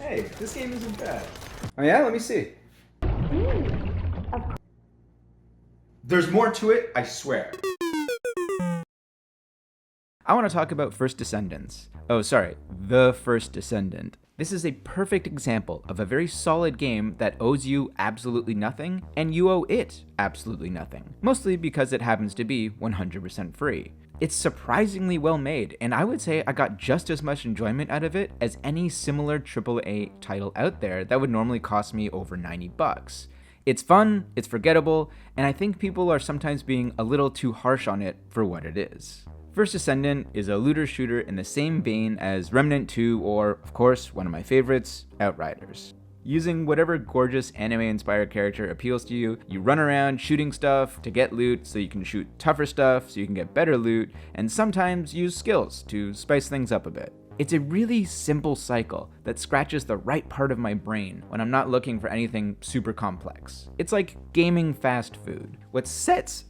Hey, this game isn't bad. Oh yeah? Let me see. There's more to it, I swear. I want to talk about First Descendants. Oh, sorry, The First Descendant. This is a perfect example of a very solid game that owes you absolutely nothing, and you owe it absolutely nothing. Mostly because it happens to be 100% free. It's surprisingly well made, and I would say I got just as much enjoyment out of it as any similar AAA title out there that would normally cost me over 90 bucks. It's fun, it's forgettable, and I think people are sometimes being a little too harsh on it for what it is. First Descendant is a looter shooter in the same vein as Remnant 2 or, of course, one of my favorites, Outriders. Using whatever gorgeous anime-inspired character appeals to you, you run around shooting stuff to get loot so you can shoot tougher stuff so you can get better loot, and sometimes use skills to spice things up a bit. It's a really simple cycle that scratches the right part of my brain when I'm not looking for anything super complex. It's like gaming fast food. What sets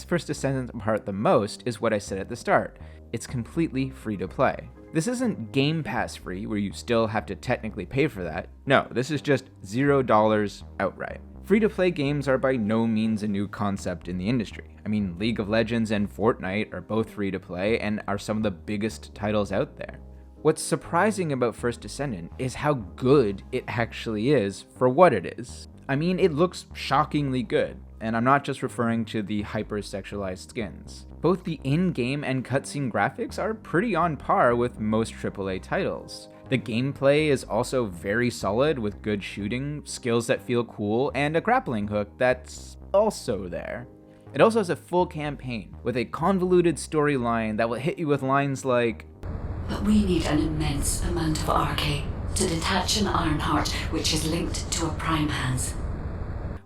First Descendant apart the most is what I said at the start. It's completely free to play. This isn't Game Pass free where you still have to technically pay for that. No, this is just $0 outright. Free-to-play games are by no means a new concept in the industry. I mean, League of Legends and Fortnite are both free-to-play and are some of the biggest titles out there. What's surprising about First Descendant is how good it actually is for what it is. I mean, it looks shockingly good, and I'm not just referring to the hyper-sexualized skins. Both the in-game and cutscene graphics are pretty on par with most AAA titles. The gameplay is also very solid with good shooting, skills that feel cool, and a grappling hook that's also there. It also has a full campaign with a convoluted storyline that will hit you with lines like, "But we need an immense amount of RK to detach an Ironheart which is linked to a Prime Hands."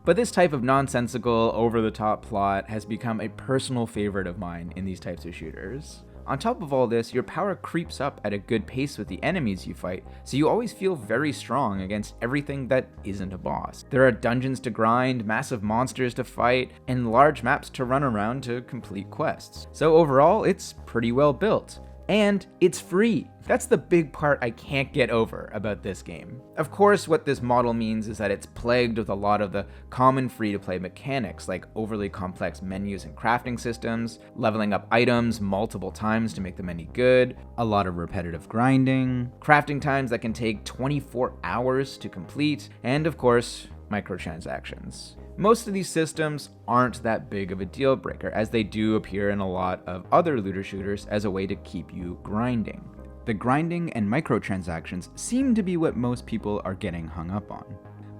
But this type of nonsensical, over-the-top plot has become a personal favorite of mine in these types of shooters. On top of all this, your power creeps up at a good pace with the enemies you fight, so you always feel very strong against everything that isn't a boss. There are dungeons to grind, massive monsters to fight, and large maps to run around to complete quests. So overall, it's pretty well built. And it's free. That's the big part I can't get over about this game. Of course, what this model means is that it's plagued with a lot of the common free-to-play mechanics like overly complex menus and crafting systems, leveling up items multiple times to make them any good, a lot of repetitive grinding, crafting times that can take 24 hours to complete, and of course, microtransactions. Most of these systems aren't that big of a deal breaker, as they do appear in a lot of other looter shooters as a way to keep you grinding. The grinding and microtransactions seem to be what most people are getting hung up on.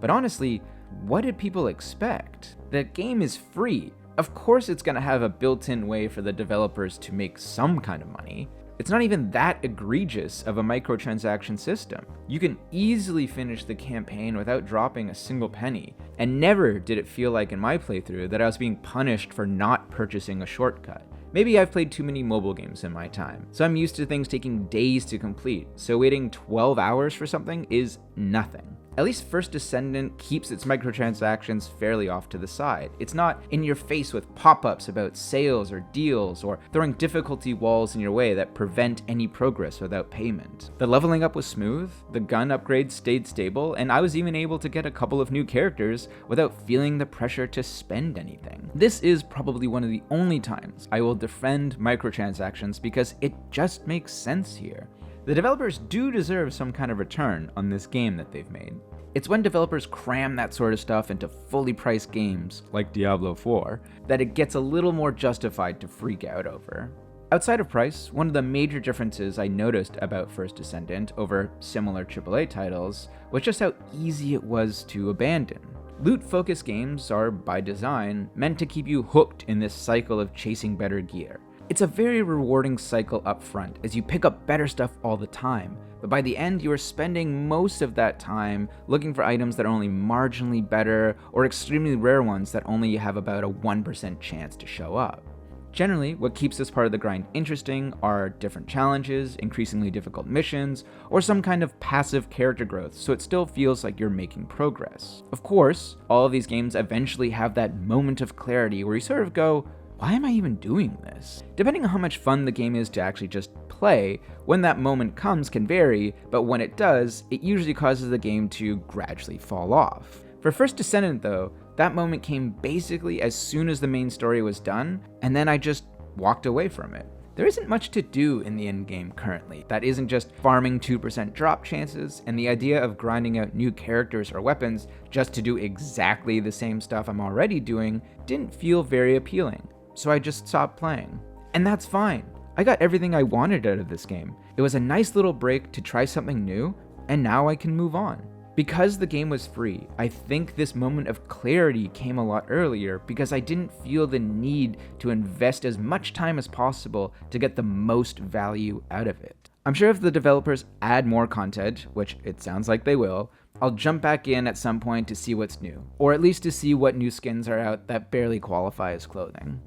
But honestly, what did people expect? The game is free. Of course it's going to have a built-in way for the developers to make some kind of money. It's not even that egregious of a microtransaction system. You can easily finish the campaign without dropping a single penny, and never did it feel like in my playthrough that I was being punished for not purchasing a shortcut. Maybe I've played too many mobile games in my time, so I'm used to things taking days to complete, so waiting 12 hours for something is nothing. At least First Descendant keeps its microtransactions fairly off to the side. It's not in your face with pop-ups about sales or deals, or throwing difficulty walls in your way that prevent any progress without payment. The leveling up was smooth, the gun upgrades stayed stable, and I was even able to get a couple of new characters without feeling the pressure to spend anything. This is probably one of the only times I will defend microtransactions because it just makes sense here. The developers do deserve some kind of return on this game that they've made. It's when developers cram that sort of stuff into fully priced games, like Diablo 4, that it gets a little more justified to freak out over. Outside of price, one of the major differences I noticed about First Descendant over similar AAA titles was just how easy it was to abandon. Loot-focused games are, by design, meant to keep you hooked in this cycle of chasing better gear. It's a very rewarding cycle up front as you pick up better stuff all the time, but by the end you are spending most of that time looking for items that are only marginally better or extremely rare ones that only have about a 1% chance to show up. Generally, what keeps this part of the grind interesting are different challenges, increasingly difficult missions, or some kind of passive character growth so it still feels like you're making progress. Of course, all of these games eventually have that moment of clarity where you sort of go, why am I even doing this? Depending on how much fun the game is to actually just play, when that moment comes can vary, but when it does, it usually causes the game to gradually fall off. For first Descendant though, that moment came basically as soon as the main story was done, and then I just walked away from it. There isn't much to do in the endgame currently that isn't just farming 2% drop chances, and the idea of grinding out new characters or weapons just to do exactly the same stuff I'm already doing didn't feel very appealing, so I just stopped playing. And that's fine. I got everything I wanted out of this game. It was a nice little break to try something new, and now I can move on. Because the game was free, I think this moment of clarity came a lot earlier because I didn't feel the need to invest as much time as possible to get the most value out of it. I'm sure if the developers add more content, which it sounds like they will, I'll jump back in at some point to see what's new, or at least to see what new skins are out that barely qualify as clothing.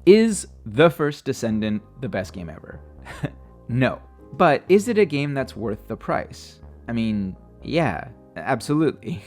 Is the first Descendant the best game ever? No. But is it a game that's worth the price? I mean, yeah. Absolutely.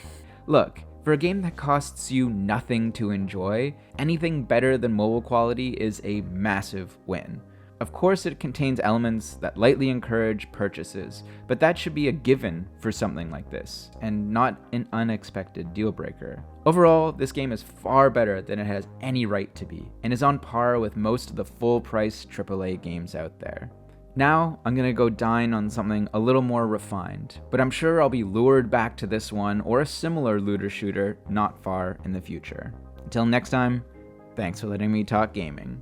Look, for a game that costs you nothing to enjoy, anything better than mobile quality is a massive win. Of course, it contains elements that lightly encourage purchases, but that should be a given for something like this, and not an unexpected deal breaker. Overall, this game is far better than it has any right to be, and is on par with most of the full-price AAA games out there. Now, I'm gonna go dine on something a little more refined, but I'm sure I'll be lured back to this one or a similar looter shooter not far in the future. Until next time, thanks for letting me talk gaming.